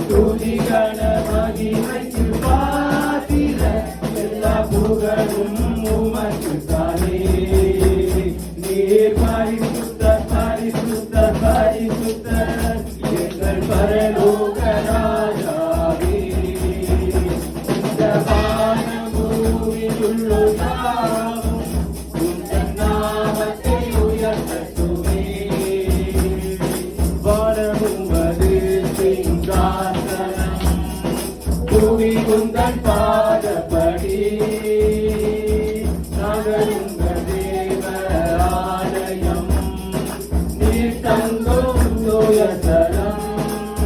துதிகண மகிமைக்கு பாத்திர எல்லா புகழும் உமக்குத்தானே. நீர் பரிசுத்தர் பரிசுத்தர் பரிசுத்தர் எங்கள் பரலோக ராஜாவே. இந்த வானபூமியில் உள்ளோராகும் உந்தன் நாமத்தை உயர்த்தட்டுமே. வானமும் அது சிங்காசனம், பூமி உந்தன்